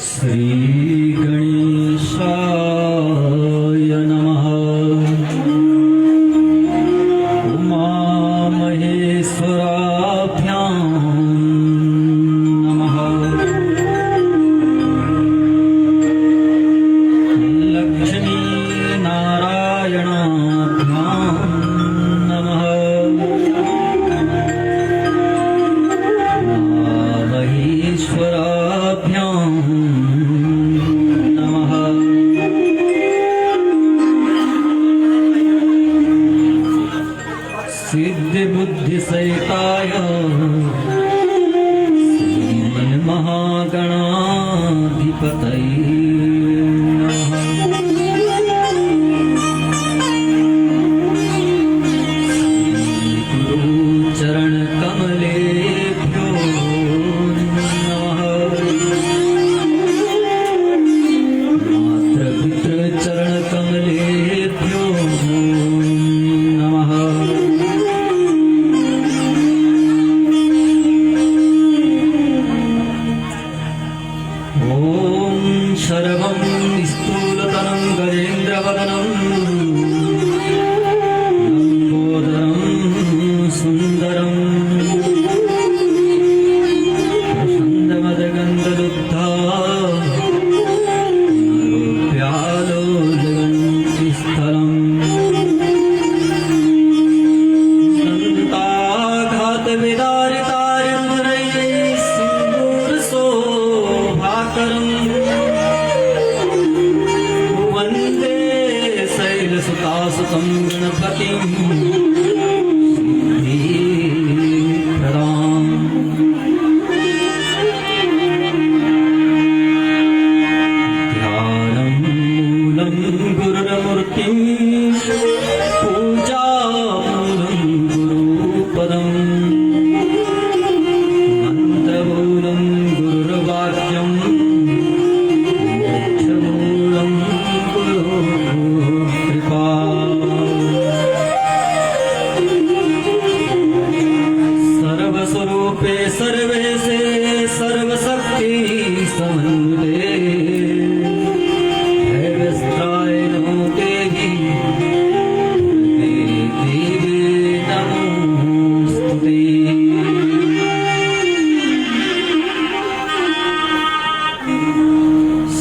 श्री गणेशाय नमः। उमा महेश्वराभ्यां नमः। लक्ष्मी नारायणाभ्यां नमः। महेश्वराभ्यां सिद्धि बुद्धि सहिताय महागणाधिपतये गुरु चरण कमलेभ्यो नमः। मात्र पितृ चरण कमलेभ्यो नमः। सर्वं स्थूलतनं गजेन्द्रवदनं लम्बोदरं सुन्दरं प्रसन्नमदगन्धलुब्धा नरोप्यालोलगन्तिस्थलम् दन्ताघातविदारितार्यमरैः सिन्दूरशोभाकरम् सुतासुतं गणपतिं सिद्धिप्रदाम्। ध्यानं मूलं गुरुर्मूर्तिं पूजामूलं गुरुपदम् मन्त्रमूलं गुरुर्वाक्यम् मोक्षमूलं सर्वस्वरूपे सर्वेशे सर्वशक्ति समन्विते भैरवस्त्राय नमो देवी देवी नमोस्तुते।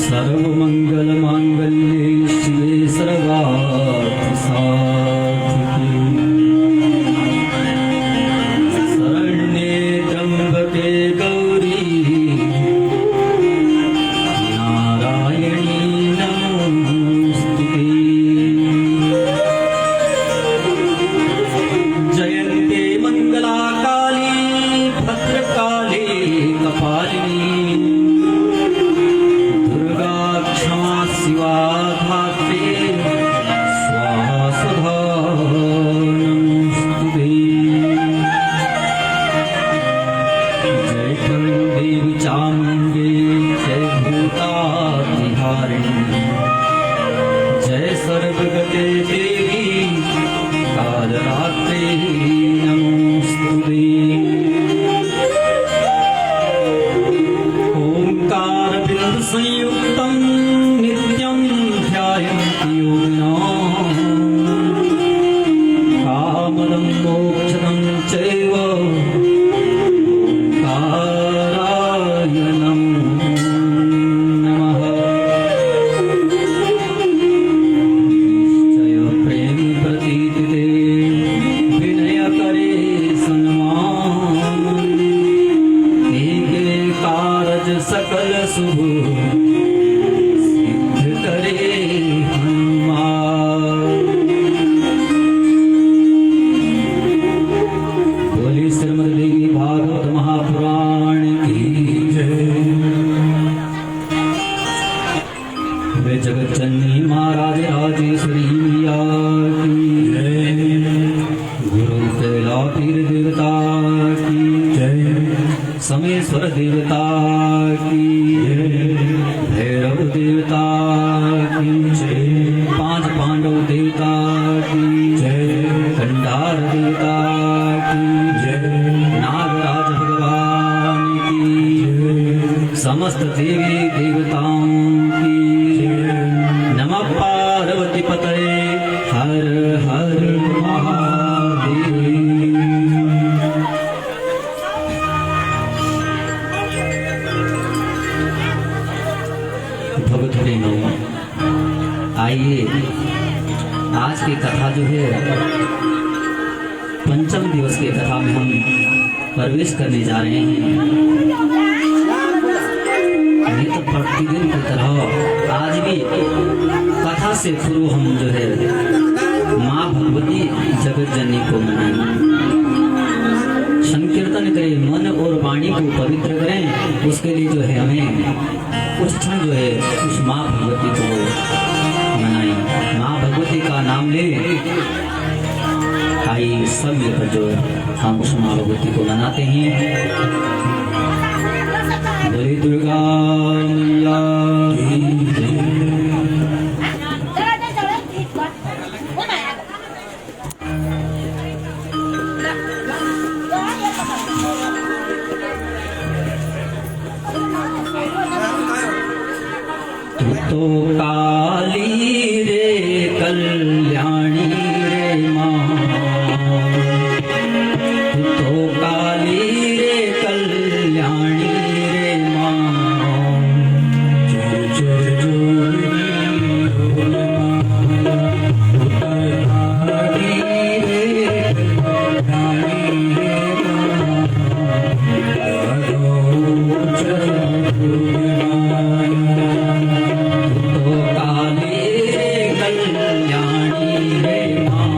सर्वमङ्गलमाङ्गल्ये शिवे सर्वार्थसाधिके शरण्ये त्र्यम्बके गौरी नारायणी नमोस्तुते। जयन्ते मङ्गलाकाली भद्रकाली कपालिनी क्षमा शिवा धात्रे स्वाहा स्वधा नमोस्तुते। जय देवी चामुण्डे जय भूतातिहारिणी जय सर्वगते देवी कालरात्रे नमोस्तुते। ओंकार बिंदु संयुक्तं नित्यं ध्यायन्ति योगिनः कामदं मोक्षदं चैव ओंकाराय नमो नमः। निश्चय प्रेम प्रतीतिते विनय करे सन्मान एके कारज सकल शुभ सिद्ध करे हनुमान। बोली श्रीमद् देवी भागवत महापुराण की जय। वे जगत जननी महाराज राजेश्वरी मैया की जय। गुरु कैला पीर देवता की जय। समेश्वर देवता की जय। भैरव देवता की जय। पांच पांडव देवता की जय। भंडार देवता की जय, नागराज भगवान की जय, समस्त देवी देवताओं की जय। नमः पार्वती पतये हर हर महादेव। भक्तजनों, आइए आज की कथा जो है पंचम दिवस की कथा में हम प्रवेश करने जा रहे हैं। ये तो प्रतिदिन की तरह आज भी कथा से शुरू हम जो है माँ भगवती जगत जननी को मनाएं, संकीर्तन करें, मन और वाणी को पवित्र करें। उसके लिए जो है हमें उस क्षण जो है उस माँ भगवती को मनाएं, माँ भगवती का नाम ले। आइए सब मिलकर जो हम उस माँ भगवती को मनाते हैं। बोले दुर्गा मैया की जय। तो काली रे कल्याणी रे माँ, तो काली रे कल्याणी रे माँ, जय जय काली रे कल्याणी रे माँ, तो काली रे कल्याणी रे माँ।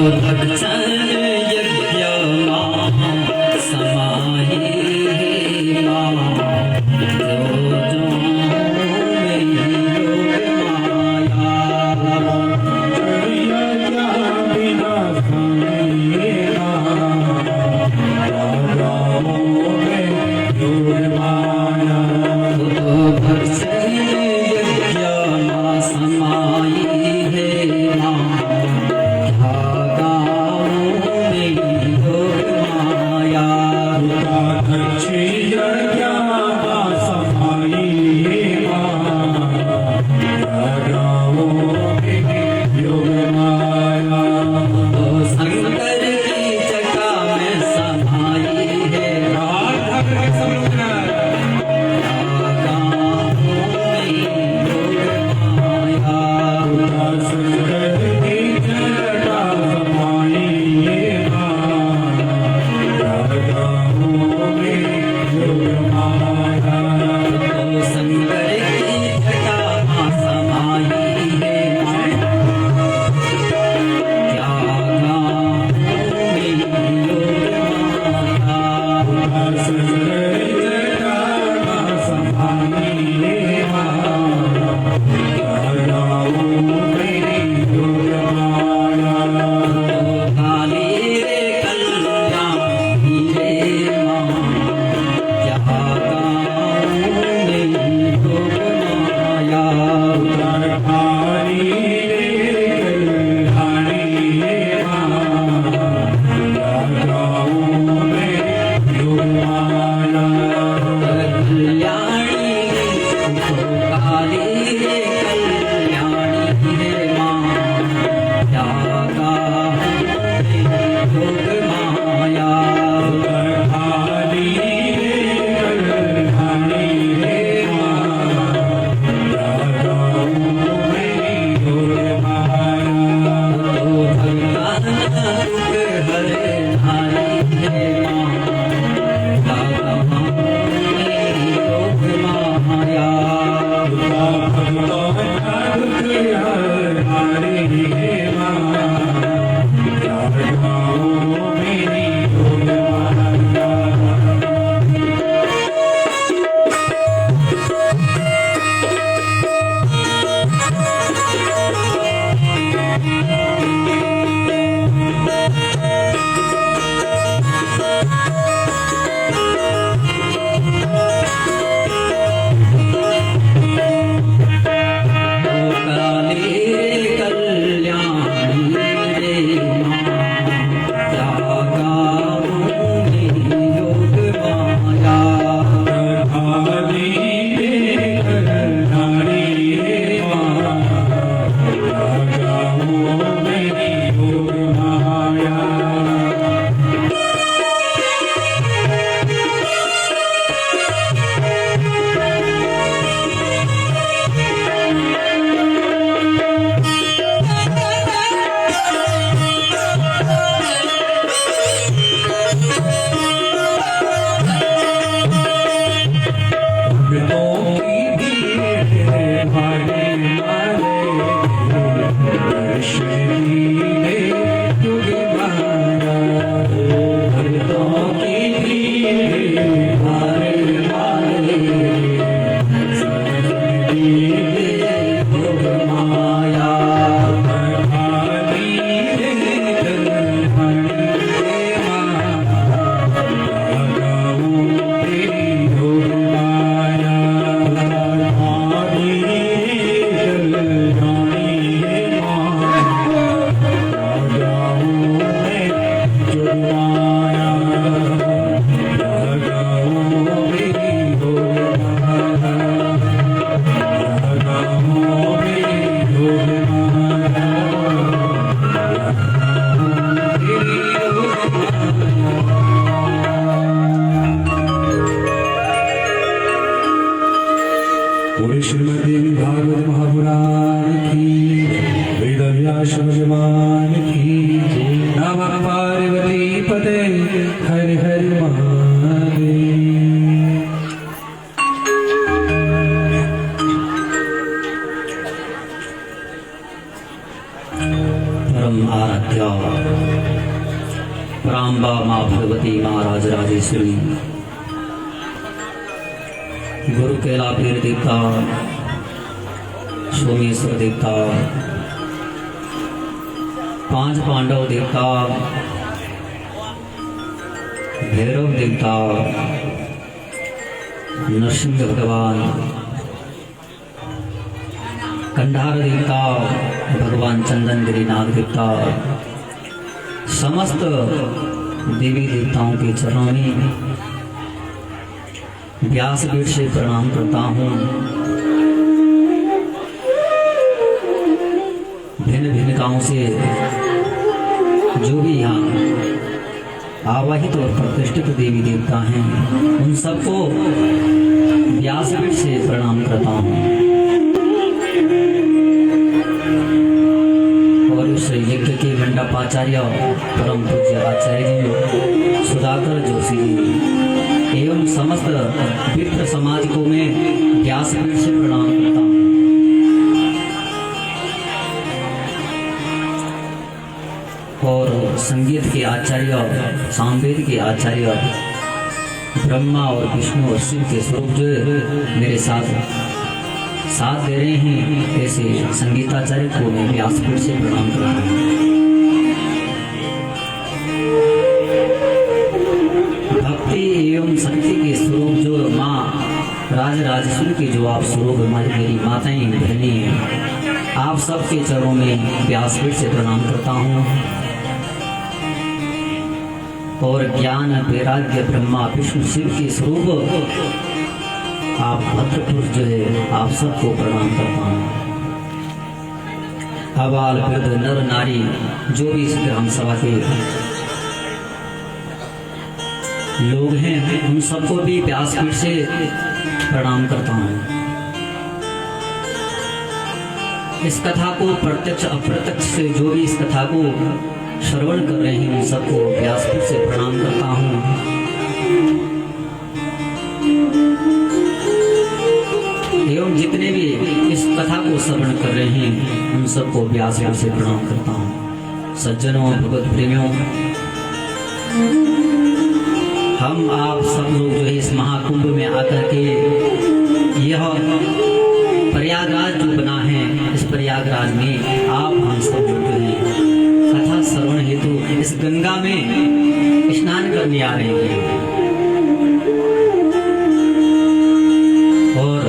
भक्षण यज्ञ समाहि माँ जो मेरी योग माया भक्षण यज्ञ समाहि माँ Shri Dev Yogi Bhai Paramba माँ भगवती माँ राजराजेश्वरी, गुरु कैला पीर देवता, सोमेश्वर देवता, पांच पांडव देवता, भैरव देवता, नरसिंह भगवान, कंधार देवता, भगवान चंदन गिरिनाथ देवता, समस्त देवी देवताओं के चरणों में व्यासपीठ से प्रणाम करता हूँ। भिन्न भिन्न गांवों से जो भी यहाँ आवाहित और प्रतिष्ठित देवी देवता हैं, उन सबको व्यासपीठ से प्रणाम करता हूँ। और उस यज्ञ के मंडपाचार्य परम पूज्य आचार्य जी सुधाकर जोशी जी एवं समस्त विप्र समाज को मैं व्यासपीठ से प्रणाम करता हूँ। और संगीत के आचार्य, सामवेद के आचार्य, ब्रह्मा और विष्णु और शिव के स्वरूप जो मेरे साथ दे रहे हैं, ऐसे संगीताचार्य को मैं व्यासपीठ से प्रणाम करता हूँ। भक्ति एवं शक्ति के स्वरूप जो माँ राजराजेश्वरी के जो आप स्वरूप मेरी माताएं बहनें हैं, आप सबके चरणों में व्यासपीठ से प्रणाम करता हूँ। और ज्ञान वैराग्य ब्रह्मा विष्णु शिव के स्वरूप आप भद्रपुरुष जो है, आप सबको प्रणाम करता हूँ। अबाल वृद्ध नर नारी जो भी इस ग्राम सभा के लोग हैं, उन सबको भी व्यासपीठ से प्रणाम करता हूँ। इस कथा को प्रत्यक्ष अप्रत्यक्ष से जो भी इस कथा को श्रवण कर रहे हैं, उन सबको व्यासपीठ से प्रणाम करता हूँ। एवं जितने भी इस कथा को श्रवण कर रहे हैं, उन सबको व्यासपीठ से प्रणाम करता हूँ। सज्जनों, भगवत प्रेमियों, हम आप सब लोग जो है इस महाकुंभ में आकर के यह प्रयागराज जो बना है, इस प्रयागराज में आप हम सब लोग जो है कथा श्रवण हेतु इस गंगा में स्नान करने आ रहे हैं और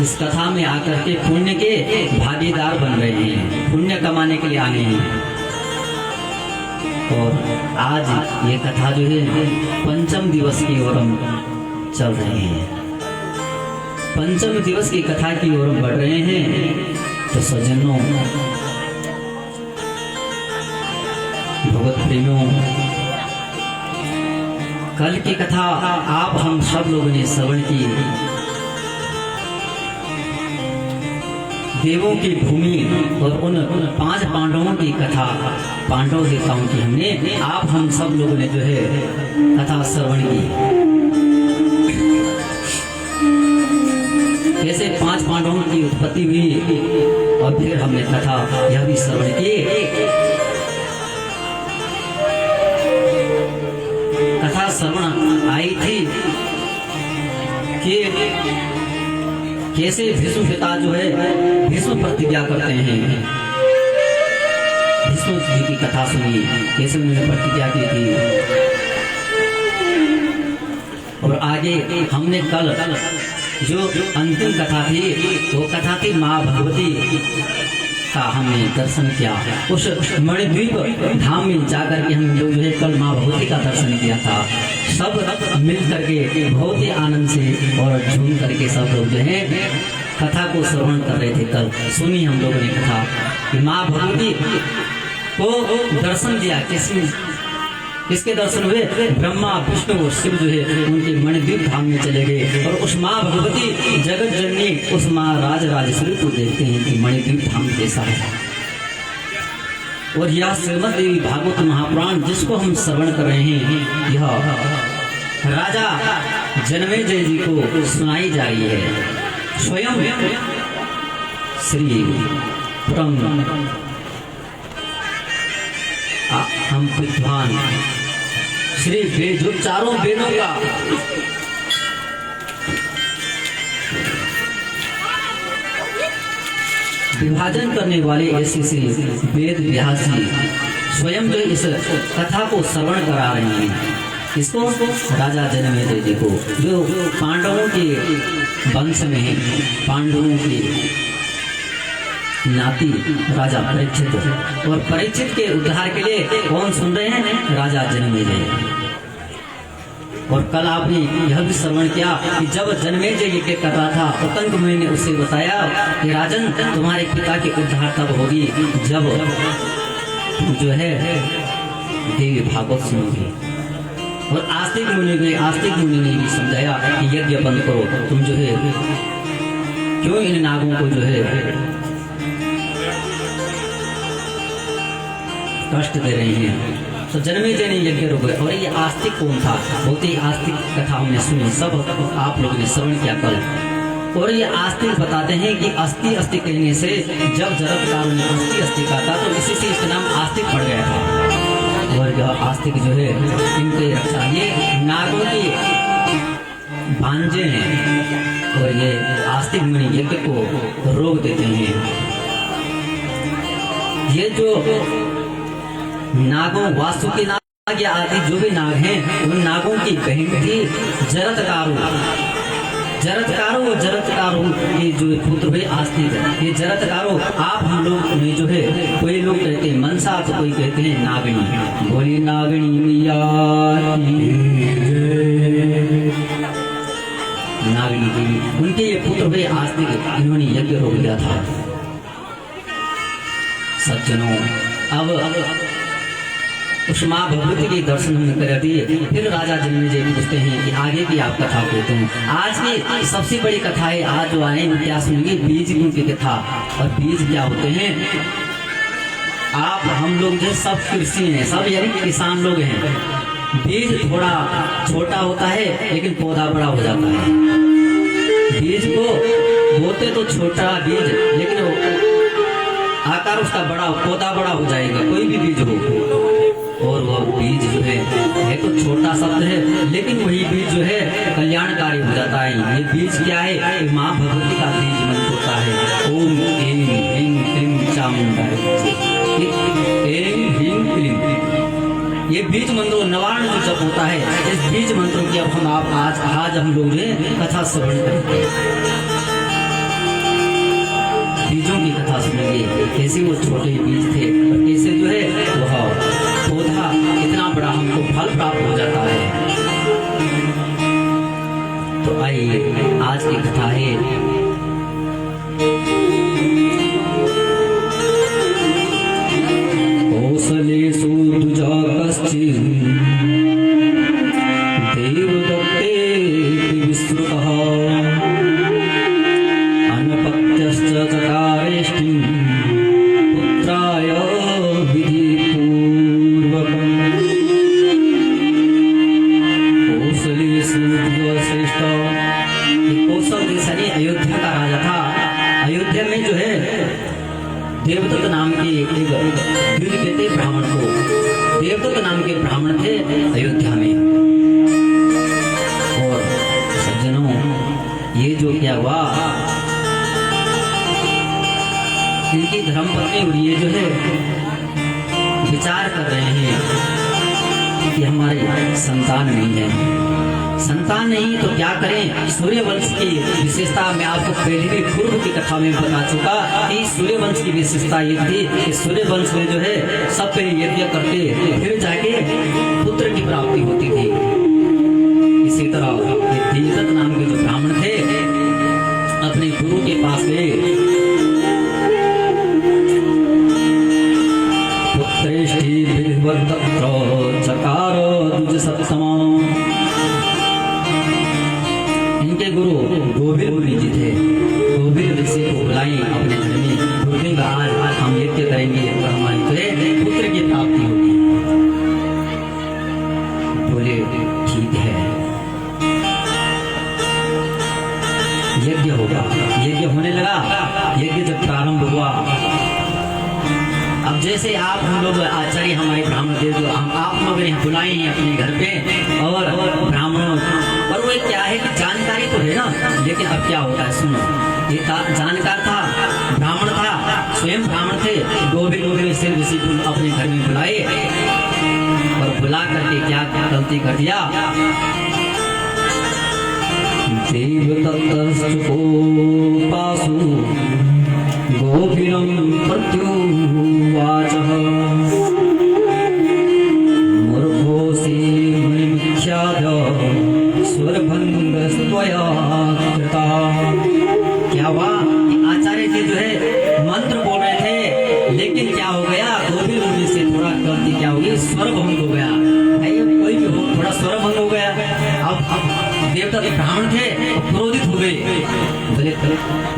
इस कथा में आकर के पुण्य के भागीदार बन रहे हैं, पुण्य कमाने के लिए आए हैं। और आज ये कथा जो है पंचम दिवस की ओर हम चल रहे हैं, पंचम दिवस की कथा की ओर बढ़ रहे हैं। तो सज्जनों, भगवत प्रेमियों, कल की कथा आप हम सब लोगों ने श्रवण की। देवों की भूमि और उन पांच पांडवों की कथा, पांडव देवताओं की हमने आप हम सब लोगों ने जो है कथा श्रवण की। कैसे पांच पांडवों की उत्पत्ति हुई और फिर हमने कथा यह भी श्रवण की। कथा श्रवण आई थी कि कैसे भीष्म पिता जो है भीष्म प्रतिज्ञा करते हैं। भीष्म जी की कथा सुनी, कैसे उन्होंने प्रतिज्ञा की थी। और आगे हमने कल जो अंतिम कथा थी, वो कथा थी माँ भगवती का हमने दर्शन किया। उस मणिद्वीप धाम में जाकर के हम लोग जो है कल माँ भगवती का दर्शन किया था। सब मिल करके बहुत ही आनंद से और झूम करके सब लोग जो है कथा को श्रवण कर रहे थे। कल सुनी हम लोगों ने कथा कि माँ भगवती को दर्शन दिया। किसके दर्शन हुए? ब्रह्मा विष्णु और शिव जो है उनके मणिद्वीप धाम में चले गए। और उस माँ भगवती जगत जननी उस माँ राजराजेश्वरी को देखते हैं कि मणिद्वीप धाम कैसा है। और यह श्रीमद् देवी भागवत महापुराण जिसको हम श्रवण कर रहे हैं, यह राजा जनमेजय जी को सुनाई जा रही है। स्वयं श्री परम हम विद्वान श्री वेद जो चारों वेदों का विभाजन करने वाले ऐसे से वेद व्यास जी स्वयं जो इस कथा को श्रवण करा रहे हैं। इसको राजा जनमेजय जी को जो पांडवों के वंश में है, पांडवों के नाती राजा परीक्षित, और परीक्षित के उद्धार के लिए कौन सुन रहे हैं? राजा जनमेजय। और कल आपने यह भी श्रवण किया कि जब जनमेजय यज्ञ कर रहा था पतंग मुनि ने उसे बताया कि राजन तुम्हारे पिता के उद्धार तब होगी जब जो है देवी भागवत सुनोगी। और आस्तिक मुनि ने भी समझाया कि यज्ञ बंद करो, तुम जो है क्यों इन नागों को जो है कष्ट दे रही हैं। तो जनमेजय ने यज्ञ रोक दिया। और ये आस्तिक कौन था? बहुत ही आस्तिक कथा हमने सुनी, सब आप लोगों ने श्रवण किया कल। और ये आस्तिक बताते हैं कि अस्थि अस्थि कहने से जब जरत्कारों ने अस्थि अस्थि कहा था तो इसी से इसका नाम आस्तिक पड़ गया था। और यह आस्तिक जो है इनकी रक्षा ये नागों की भांजे हैं, और ये आस्तिक मुनि यज्ञ को रोक देते हैं। ये जो नागों वासुकी नाग या आदि जो भी नाग हैं उन नागों की बहन थी जरत्कारू। जरत्कारू ये जो पुत्र हुए आस्तिक। ये जरत्कारू आप हम लोग में जो है कोई लोग कहते हैं मनसा तो कोई कहते हैं नागिनी। बोली नागिनी मैया नागिनी देवी, उनके ये पुत्र हुए आस्तिक, इन्होंने यज्ञ रोक दिया था। सज्जनों अब उस माँ भगवती के दर्शन हमने कर दिए। फिर राजा जनमेजय पूछते हैं कि आगे की आप कथा कहते हैं। आज की सबसे बड़ी कथा है, आज जो आए क्या सुनेंगे? बीज की कथा। और बीज क्या होते हैं? आप हम लोग जो सब कृषि हैं, सब यानी किसान लोग हैं। बीज थोड़ा छोटा होता है लेकिन पौधा बड़ा हो जाता है। बीज को बोते तो छोटा बीज, लेकिन आकार उसका बड़ा, पौधा बड़ा हो जाएगा, कोई भी बीज हो। और वह बीज जो है तो छोटा शब्द है, लेकिन वही बीज जो है कल्याणकारी हो जाता है। ये बीज क्या है? माँ भगवती का बीज मंत्र होता है। ओम ऐं ह्रीं क्लीं चामुंडाय, ऐं ह्रीं क्लीं, ये बीज मंत्र नवार्ण जो जप होता है। इस बीज मंत्रों की अब हम आज हम लोग जो कथा श्रवण करेंगे, बीजों की कथा सुनेंगे। कैसे वो छोटे बीज थे और कैसे जो है वह पौधा इतना बड़ा हमको फल प्राप्त हो जाता है। तो आइए आज की कथा है कौसलेषु द्विजा कश्चित् देवदत्ते विश्रुतः अनपत्यश्च चकारेष्टिं पुत्राय अयोध्या का राजा था। अयोध्या में जो है देवदत्त नाम के एक द्विज कहते ब्राह्मण को, देवदत्त नाम के ब्राह्मण थे अयोध्या में। और सज्जनों ये जो क्या हुआ, इनकी धर्मपत्नी और ये जो है विचार कर रहे हैं कि हमारे संतान नहीं है। संतान नहीं तो क्या करें? सूर्यवंश की विशेषता मैं आपको पहले भी पूर्व की कथा में बता चुका कि सूर्यवंश की विशेषता ये थी कि सूर्यवंश में जो है सब पे यज्ञ करते फिर जाके पुत्र की प्राप्ति होती थी। इसी तरह देवदत्त नाम के जो ब्राह्मण थे अपने गुरु के पास गए, पुत्रेष्टि विधिवत्तत्र चकार द्विज सप्तमा। इनके गुरु गोविल मुनि जी थे। गोविल ऋषि को बुलाई अपने घर में, बोलने का आज हम यज्ञ करेंगे और हमारी जो है पुत्र की प्राप्ति होगी। बोले ठीक है, यज्ञ होगा। यज्ञ होने लगा। यज्ञ जब प्रारंभ हुआ, अब जैसे आप हम लोग आचार्य हमारे ब्राह्मण देव जो हम आप लोग ने बुलाए हैं अपने घर पे और ब्राह्मणों और वो क्या है कि जानकारी तो है ना, लेकिन अब क्या होता है सुनो, ये जानकार था, ब्राह्मण था, स्वयं ब्राह्मण थे, गोभी गोभी सिर ऋषि को अपने घर में बुलाए और बुला करके क्या क्या गलती कर दिया। देव तत्तस्तुको पासु गोपीनं प्रत्युवाचः मूर्खोऽसि मुनिमिच्छाद्य स्वरभङ्गस्त्वया कृता। क्या हुआ कि आचार्य जी जो है मंत्र बोल रहे थे, लेकिन क्या हो गया गोपी मुनि से थोड़ा गलती क्या होगी, स्वर भंग हो गया। कोई भी हो थोड़ा स्वर भंग हो गया। अब देवता के ब्राह्मण थे, क्रोधित हो गए, बोले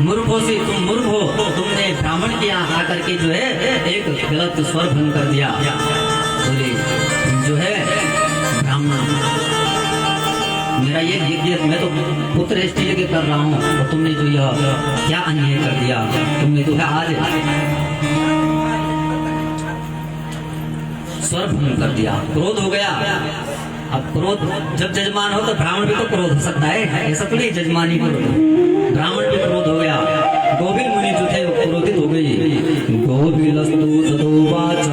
मूर्खों से तुम मूर्ख हो, तुमने ब्राह्मण के यहाँ आकर के जो है एक गलत स्वर भंग कर दिया। बोले तुम जो है ब्राह्मण, मेरा ये मैं तो पुत्र इष्टि के कर रहा हूँ और तुमने जो यह क्या अन्याय कर दिया, तुमने जो है आज स्वर भंग कर दिया, क्रोध हो गया। अब क्रोध जब जजमान हो तो ब्राह्मण भी तो क्रोध हो सकता है, ऐसा तो नहीं जजमानी क्रोध, ब्राह्मण भी क्रोध हो गया। गोविल मुनि जो थे वो क्रोधित हो गई। गोविलस्तु तदोवाच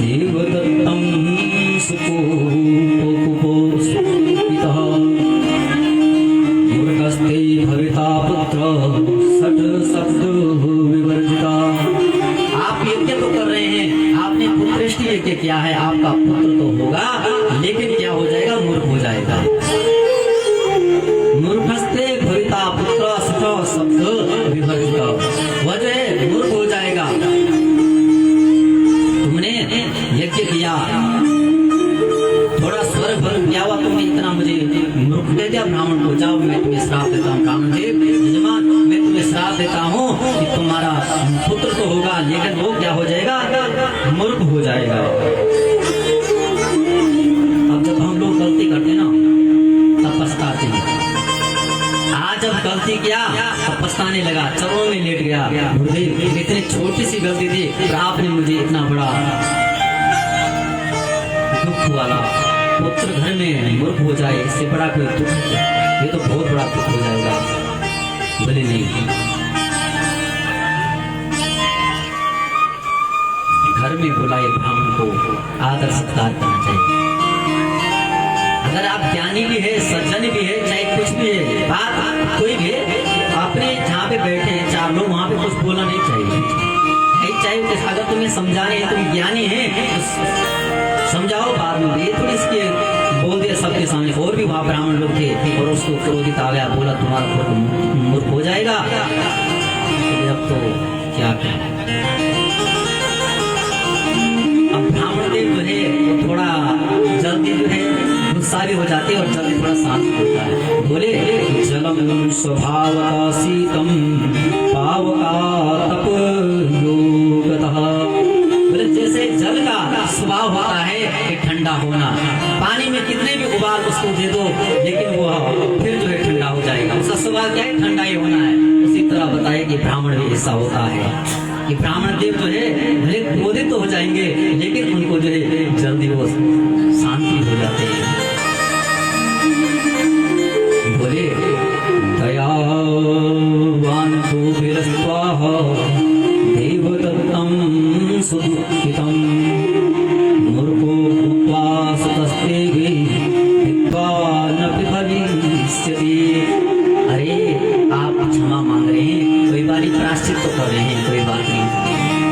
देवदत्तं सुकोपकुपोषितः मूर्खस्ते भविता पुत्र षट् शब्द विवर्जिता। आप यज्ञ तो कर रहे हैं, आपने पुत्रेष्टि यज्ञ किया है, आपका पुत्र तो होगा, लेकिन क्या हो जाएगा, मूर्ख हो जाएगा। मूर्खस्ते भविता पुत्र षट् शब्द विवर्जिता, वह जो है मूर्ख हो जाएगा। तुमने यज्ञ किया, थोड़ा स्वर भंग किया हुआ, तुमने इतना मुझे मूर्ख दे दिया ब्राह्मण को। जाओ मैं तुम्हें श्राप देता हूँ, ब्राह्मण देव यजमान मैं तुम्हें श्राप देता हूँ कि तुम्हारा पुत्र तो होगा, लेकिन वो क्या हो जाएगा, मूर्ख हो जाएगा। अब जब हम लोग गलती करते ना तब पछताते हैं। आज जब गलती किया तो पछताने लगा, चरणों में लेट गया, गुरुदेव इतनी छोटी सी गलती थी और आपने मुझे इतना बड़ा दुख वाला पुत्र घर में मूर्ख हो जाए, इससे बड़ा कोई दुख, ये तो बहुत बड़ा दुख हो जाएगा। बोले नहीं, घर में बुलाए ब्राह्मण को आदर सत्कार करना चाहिए। अगर आप ज्ञानी भी है, सज्जन भी है, चाहे कुछ भी है, बात कोई भी है, अपने जहाँ पे बैठे हैं चार लोग वहां पे कुछ बोलना नहीं चाहिए। चाहे अगर तुम्हें समझाने हैं, तुम ज्ञानी है तो समझाओ बाद में, ये थोड़ी इसके बोल दिया सबके सामने। और भी वहां ब्राह्मण लोग थे और उसको क्रोधित आ गया, बोला तुम्हारा पुत्र मूर्ख हो जाएगा। अब तो क्या करें। अब ब्राह्मण देव जो है वो थोड़ा जल्दी जो है गुस्सा भी हो जाते और जल्दी थोड़ा शांत होता है। बोले जलम स्वभावता शीतम पावका तप योगतः। बोले जैसे जल का स्वभाव होता है कि ठंडा होना, पानी में कितने भी उबाल उसको दे दो लेकिन वो फिर जो है ठंडा हो जाएगा, उसका स्वभाव क्या है, ठंडा ही होना है। उसी तरह बताए कि ब्राह्मण भी ऐसा होता है कि ब्राह्मण देव जो है भले क्रोधित तो हो जाएंगे लेकिन उनको जो है जल्दी वो शांति हो जाते हैं। बोले दयावान तो विरस्वाह देवदत्तं सुदुःखितं मूर्खो भूत्वा सुतस्ते विद्वानपि भविष्यति। अरे आप क्षमा मांग रहे हैं, कोई बारी प्रायश्चित तो कर रहे हैं, कोई बात नहीं।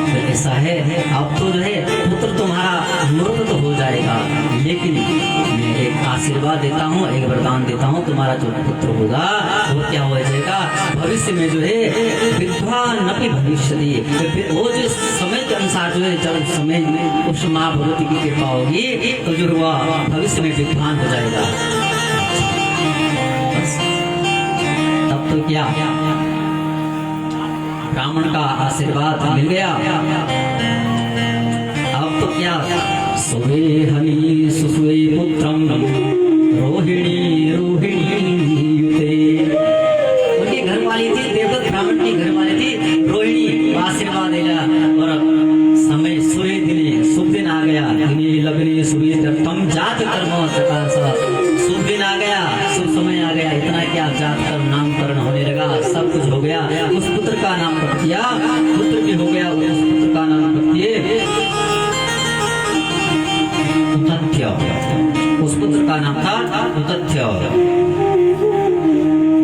तो ऐसा है अब तो जो है पुत्र तुम्हारा मूर्ख तो हो जाएगा, लेकिन मैं एक आशीर्वाद देता हूँ, एक वरदान देता हूँ, तुम्हारा जो पुत्र होगा वो क्या हो जाएगा, भविष्य में जो है विद्वान अपनी भविष्य, वो जो समय के अनुसार जो है जब समय में उस माँ भगवती की कृपा होगी तो जो हुआ भविष्य में विद्वान हो जाएगा। तब तो क्या ब्राह्मण का आशीर्वाद मिल गया। अब तो क्या सुवे हनी सुसुवे पुत्रम रोहिणी रोहिणी युते। उनकी घरवाली थी देवदत्त ब्राह्मण की घरवाली थी रोहिणी, आशीर्वाद दिया और लग्ने शुभम जात कर्म चकार शुभ दिन आ गया, शुभ समय आ गया। इतना क्या, जात कर्म नामकरण होने लगा, सब कुछ हो गया। उस पुत्र का नाम रख दिया, पुत्र भी हो गया, उस पुत्र का नाम रख दिए उतथ्य। उस पुत्र का नाम था उतथ्य।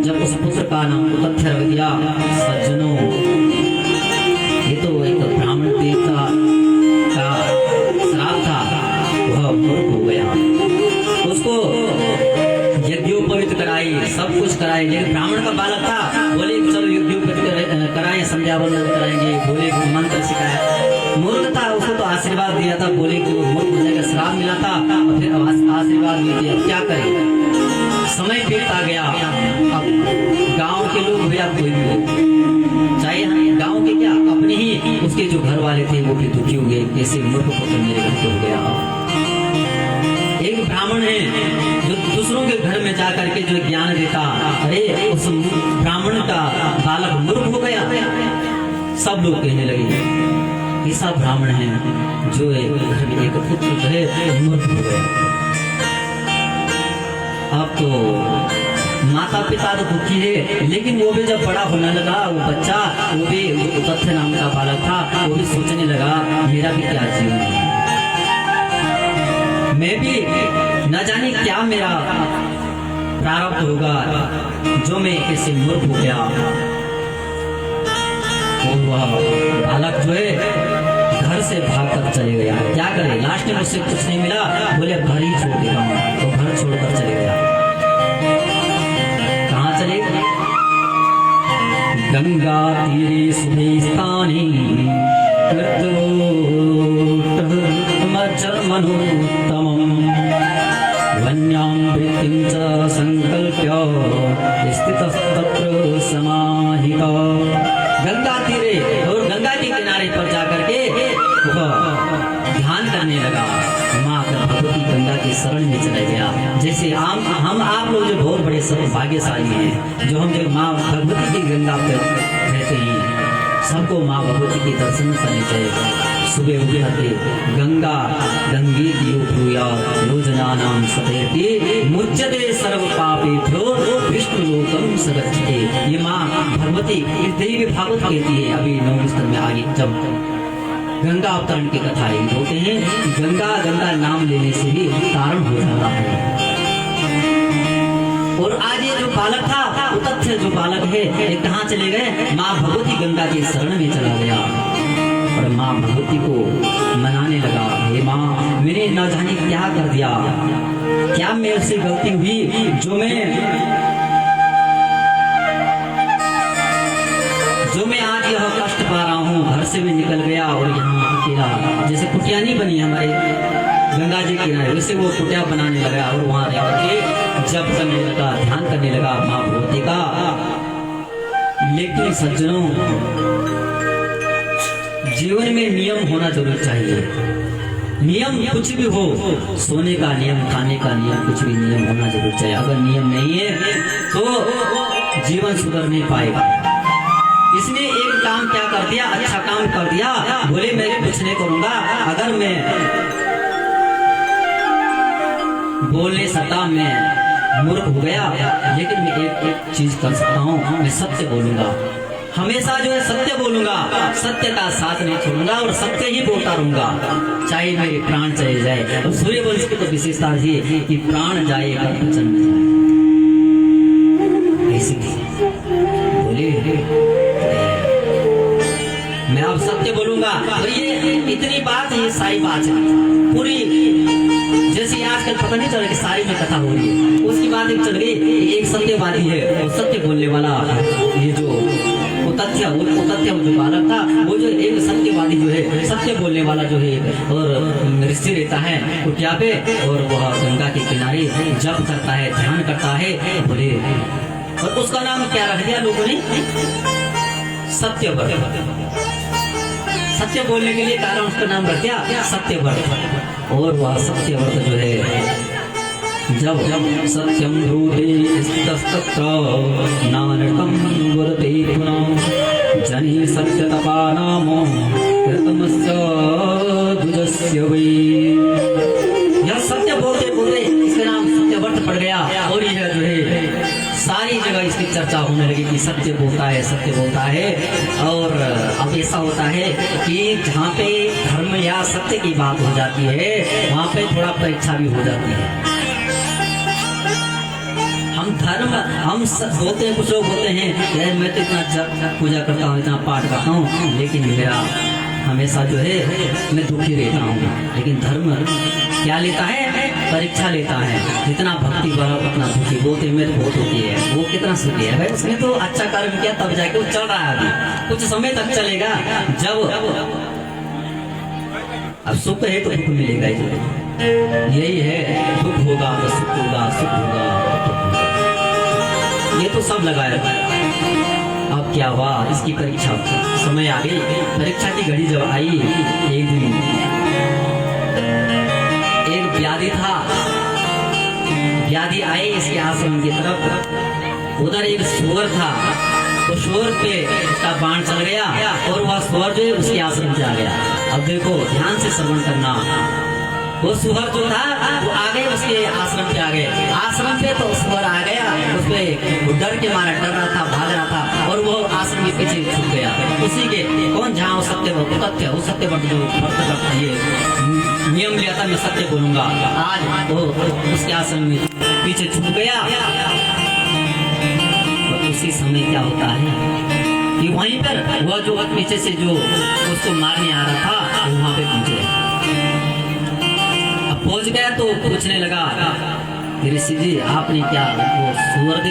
जब उस पुत्र का नाम उतथ्य रख दिया, सज्जनों, ये तो एक ब्राह्मण देवता का श्राप था, वह मूर्ख हो गया। उसको यज्ञोपवीत कराई, सब कुछ कराई, लेकिन ब्राह्मण का बालक था। बोले चलो यज्ञोपवीत कराएं, संध्या वंदन कराएंगे, बोले मंत्र सिखाया। मूर्ख था, उसको तो आशीर्वाद दिया था, बोले कि वो मूर्ख होने का श्राप मिला था और फिर आशीर्वाद भी दिया। क्या करें, समय बीतता गया। अब गांव के लोग भैया कोई भी हो, चाहे हम गांव के क्या, अपने ही उसके जो घर वाले थे वो भी दुखी हो गए, कैसे मूर्ख पुत्र मेरे घर पे हो गया। एक ब्राह्मण है जो दूसरों के घर में जाकर के जो ज्ञान देता, अरे उस ब्राह्मण का बालक मूर्ख हो गया। सब लोग कहने लगे ऐसा ब्राह्मण है जो घर में एक पुत्र है मूर्ख हो गया। अब तो माता पिता तो दुखी है, लेकिन वो भी जब बड़ा होने लगा, वो बच्चा, वो भी उतथ्य नाम का बालक था, वो भी सोचने लगा मेरा भी क्या जीवन है, मैं भी न जाने क्या मेरा प्रारब्ध होगा जो मैं ऐसे मूर्ख हो गया। और वह बालक जो है घर से भागकर चले गया। क्या करे, लास्ट में उससे कुछ नहीं मिला, बोले घर ही छोड़ देता हूँ, तो घर छोड़कर चले गया। कहाँ चले, गंगा तीरे सुधे स्थानी मनोत्तमम् वन्यां वृत्तिं च संकल्प्य स्थितस्तत्र समाहितः। गंगा तीरे, और गंगा के किनारे पर जाकर के वह ध्यान करने लगा। माँ भगवती गंगा की शरण में चला गया। जैसे हम आप लोग जो बहुत बड़े भाग्यशाली हैं, जो हम जो माँ भगवती की गंगा पे रहते हैं, सबको माँ भगवती के दर्शन करने चाहिए। सुबह उठे थे गंगा गंगे दियो योजनानां सतेति मुच्यते सर्व पापेभ्यो विष्णु लोकम सगच्छते। ये माँ भगवती इस देवी भागवत कहती है। अभी 9वें स्तर में आगे जब गंगा अवतरण की कथा होते हैं, गंगा गंगा नाम लेने से ही तारण हो जाता है। और आज ये जो बालक था, उतथ्य जो बालक है, ये कहाँ चले गए, माँ भगवती गंगा की शरण में चला गया और माँ भगवती को मनाने लगा। हे माँ, मैंने न जाने क्या कर दिया, क्या मेरे से गलती हुई जो मैं आज यह कष्ट पा रहा हूँ। घर से भी निकल गया और यहाँ अकेला, जैसे कुटिया नहीं बनी हमारे गंगा जी के किनारे, वैसे वो कुटिया बनाने लगा और वहां रह करके जब करने लगा, ध्यान करने लगा माँ भगवती का। लेकिन सज्जनों, जीवन में नियम होना जरूर चाहिए। नियम कुछ भी हो, सोने का नियम, खाने का नियम, कुछ भी नियम होना जरूर चाहिए। अगर नियम नहीं है तो जीवन सुधर नहीं पाएगा। इसने एक काम क्या कर दिया, अच्छा काम कर दिया, बोले मैं कुछ नहीं करूंगा। अगर मैं बोलने सकता, मैं मूर्ख हो गया, लेकिन मैं एक चीज कर सकता हूँ, मैं सत्य बोलूंगा। हमेशा जो है सत्य बोलूंगा, सत्य का साथ नहीं छोड़ूंगा और सत्य ही बोलता रहूंगा, चाहे मेरे प्राण चले जाए। और सूर्यवंश की तो विशेषता थी कि प्राण जाए पर वचन न जाए। ऐसी बोले मैं अब सत्य बोलूंगा। तो ये इतनी बात, ये सारी बात है पूरी। जैसे आजकल पता नहीं चल रहा कि सारी में कथा हो रही है, उसकी बात एक चल रही। एक सत्यवादी है और सत्य बोलने वाला, ये जो उतथ्य जो बालक था, वो जो एक सत्यवादी जो है, सत्य बोलने वाला जो है, और ऋषि रहता है कुटिया पे, और वह गंगा के किनारे जप करता है, ध्यान करता है। बोले, और उसका नाम क्या रख दिया लोगों ने, सत्यव्रत। सत्य बोलने के लिए कारण उसका नाम रख दिया सत्यव्रत। और वह सत्यव्रत जो है, जब सत्यम ब्रूते स्तत्र नानकं वरते पुनः जनि सत्यतपा नामो कृतमस्य द्विजस्य वै। चर्चा होने लगी कि सत्य बोलता है, सत्य बोलता है। और अब ऐसा होता है कि जहाँ पे धर्म या सत्य की बात हो जाती है वहाँ पे थोड़ा परीक्षा भी हो जाती है। हम बोलते हैं, कुछ लोग बोलते हैं यार मैं तो इतना पूजा करता हूँ, इतना पाठ करता हूँ, लेकिन मेरा हमेशा जो है मैं दुखी रहता हूँ। लेकिन धर्म क्या लेता है? परीक्षा लेता है। जितना भक्ति बढ़ो उतना दुखी। बोलते मैं तो बहुत दुखी है, वो कितना सुखी है भाई, उसने तो अच्छा कर्म किया तब जाके वो चल रहा है। अभी कुछ समय तक चलेगा, जब अब सुख है तो दुख मिलेगा ही। यही है, दुख होगा तो सुख होगा, सुख होगा तो दुख होगा। ये तो सब लगाया। अब क्या हुआ, इसकी परीक्षा समय आ गई। परीक्षा की घड़ी जब आई, एक दिन एक व्याधि था, व्याधि आए इसके आश्रम की तरफ। उधर एक सुअर था, तो सुअर पे उसका बाण चल गया और वह सुअर जो है उसके आश्रम पे आ गया। अब देखो ध्यान से श्रवण करना, वो सुअर जो था वो आ गए उसके आश्रम पे आ गए। आश्रम पे तो सुअर आ गया, उसपे डर के मारे डर रहा था, भाग रहा था और वो आश्रम के पीछे छुप गया। उसी के कौन जहाँ वो सत्य तथ्य, वो सत्य बट जो ये नियम लिया था मैं सत्य बोलूंगा, आज वो उसके आश्रम में पीछे छुप गया। और उसी समय क्या होता है कि वहीं पर वह जो पीछे से जो उसको मारने आ रहा था वो वहां पे पहुंच गया। पहुंच गया तो पूछने लगा ऋषि जी आपने क्या वो सुअर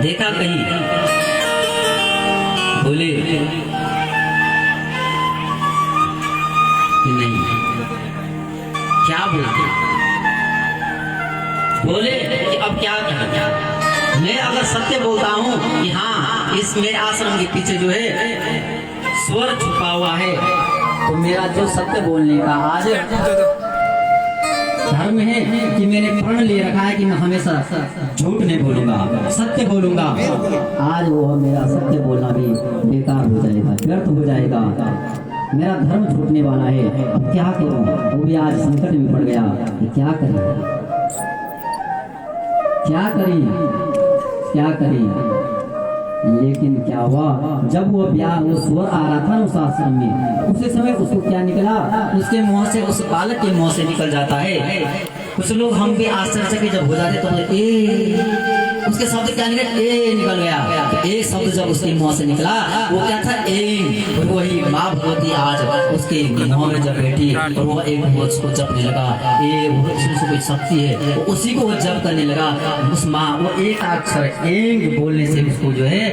देखा कहीं? बोले नहीं। क्या बोलते? बोले कि अब क्या कहना? मैं अगर सत्य बोलता हूँ कि हाँ इस मेरे आश्रम के पीछे जो है सुअर छुपा हुआ है, तो मेरा जो सत्य बोलने का आज धर्म है कि मैंने प्रण ले रखा है कि मैं हमेशा झूठ नहीं बोलूंगा, सत्य बोलूंगा। आज वो मेरा सत्य बोलना भी बेकार हो जाएगा, व्यर्थ हो जाएगा। मेरा धर्म छूटने वाला है। अब क्या करूं? वो भी आज संकट में पड़ गया कि क्या करें, क्या करें, क्या करें। लेकिन क्या हुआ, जब वो सुअर आ रहा था उस आश्रम में, उसी समय उसको क्या निकला, उसके मुंह से, उस बालक के मुंह से निकल जाता है। कुछ लोग हम भी आश्चर्य जब हो जाते तो ए उसके शब्द क्या निकल, ए निकल गया। ए शब्द जब उसके मुंह से निकला वो क्या था, ए। वही माँ भगवती आज उसके मुंह में जब बैठी और वो एक उसको जपने लगा, ए वो कोई शक्ति है, वो उसी को वो जप करने लगा। उस माँ वो एक अक्षर ए बोलने से उसको जो है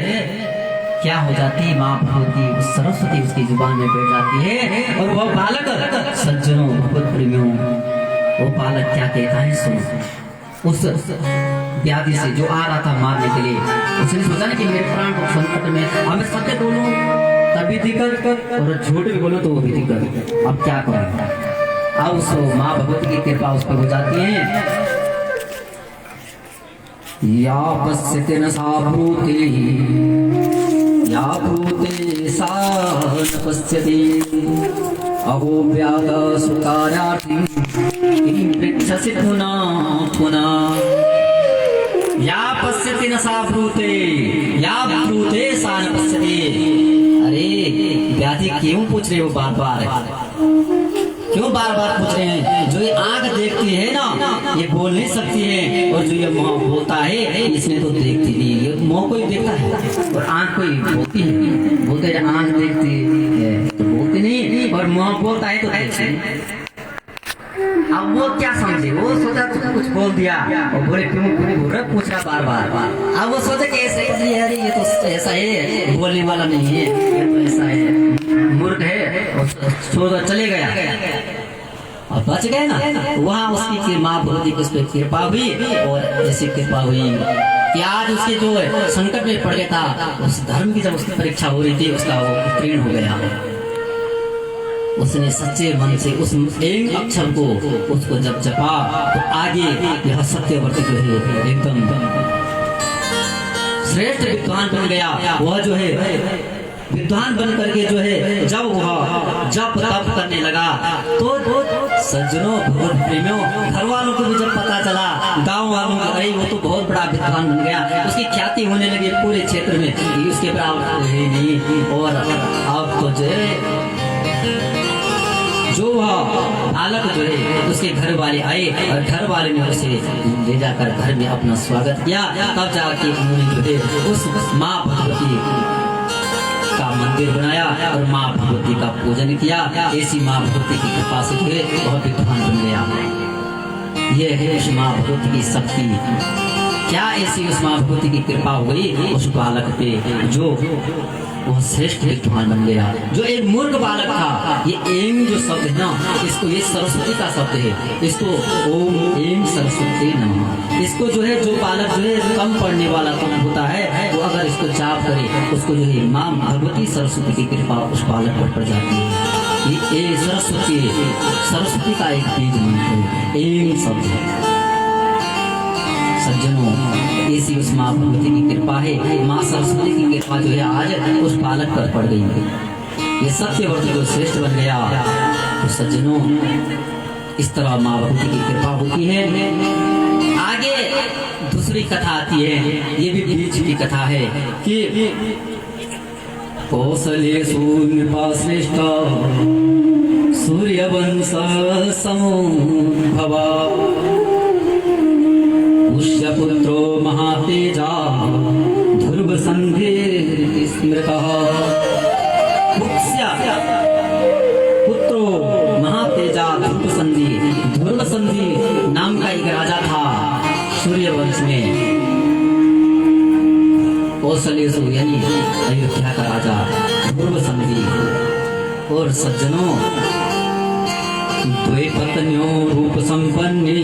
क्या हो जाती, माँ भगवती सरस्वती उसकी जुबान में बैठ जाती है। और वह बालक, सज्जनों भगवत प्रेमियों, वो बालक क्या कहता है सुनो। उस व्याधि से जो आ रहा था मारने के लिए, उसने सोचा ना कि मेरे प्राण को संकट में, अब मैं सत्य बोलूं तभी दिक्कत और झूठ भी बोलूं तो वो भी दिक्कत। अब क्या करूं? अब उस माँ भगवती की कृपा उस पर हो जाती है। या पश्यते न सा ब्रूते, या ब्रूते सा न पश्यति, अहो व्याध सुकार्यार्थी किं पृच्छसि पुनः पुनः। या पश्यति न सा ब्रूते, या ब्रूते सा न पश्यति। अरे व्याधि क्यों पूछ रहे हो बार बार, क्यों बार बार पूछ रहे हैं? जो ये आंख देखती है ना ये बोल नहीं सकती है, और जो ये मुंह बोलता है इसने तो देखती नहीं। ये मुंह कोई देखता है और आंख कोई बोलती है। बोलते हैं आंख देखती है तो बोलती नहीं, और मुंह बोलता है तो देखती नहीं। अब वो क्या समझे, वो सोचा तो कुछ बोल दिया और बोले क्यों बोल रहे, पूछ रहा बार बार। अब वो सोचे कि ऐसे अरे ये तो ऐसा है, बोलने वाला नहीं है, ये तो ऐसा है, मूर्ख है, और सोचा चले गया और बच गए ना। वहाँ उसकी माँ भगवती की उस पर कृपा हुई, और ऐसी कृपा हुई कि आज उसके जो संकट में पड़ गया था, उस धर्म की जब उसकी परीक्षा हो रही थी उसका वो उत्तीर्ण हो गया। उसने सच्चे मन से उस एक अक्षर को उसको जब जपा तो आगे यह सत्यव्रत जो है एकदम श्रेष्ठ विद्वान बन गया। वह जो है विद्वान बन करके जो है जब वह जब तप करने लगा तो सज्जनों भगवत प्रेमियों घर वालों को भी जब पता चला, गांव वालों को, अरे वो तो बहुत बड़ा विद्वान बन गया, उसकी ख्याति होने लगी पूरे क्षेत्र में, उसके बराबर है नहीं। और अब तो जो बालक जो है उसके घर वाले आए और घर वाले ने उसे ले जाकर घर में अपना स्वागत किया। तब जाके उन्होंने जो है उस माँ भगवती का मंदिर बनाया और माँ भगवती का पूजन किया। ऐसी माँ भगवती की कृपा से जो है वह विद्वान बन गया। ये है उस माँ भगवती की शक्ति। क्या ऐसी उस माँ भगवती की कृपा हो गई उस बालक पे, जो वह श्रेष्ठ विद्वान बन गया। जो एक मूर्ख बालक था, ये एम जो शब्द है ना, इसको ये सरस्वती का शब्द है, इसको ओम एम सरस्वती नमः। इसको जो है जो बालक जो है कम पढ़ने वाला कम होता है, वो अगर इसको जाप करे उसको जो है माँ भगवती सरस्वती की कृपा उस बालक पर पड़ जाती है। ये सरस्वती का एक बीज मंत्र है, एम शब्द है। सज्जनों, ऐसी उस माँ भगवती की कृपा है, माँ सरस्वती की कृपा जो है आज उस बालक पर पड़ गई है। ये सत्यव्रत जो श्रेष्ठ बन गया। तो सज्जनों, इस तरह माँ भगवती की कृपा होती है। आगे दूसरी कथा आती है, ये भी बीच की कथा है कि कौशले सूर्यपा श्रेष्ठ सूर्यवंश समोभवा पुष्यपुत्रो महातेजा ध्रुव संधि स्मृतः। पुत्रो महातेजा ध्रुव संधि नाम का एक राजा था सूर्यवंश में। कौशलेशु यानी अयोध्या का राजा ध्रुव संधि। और सज्जनों, द्वे पत्न्यों रूप संपन्नी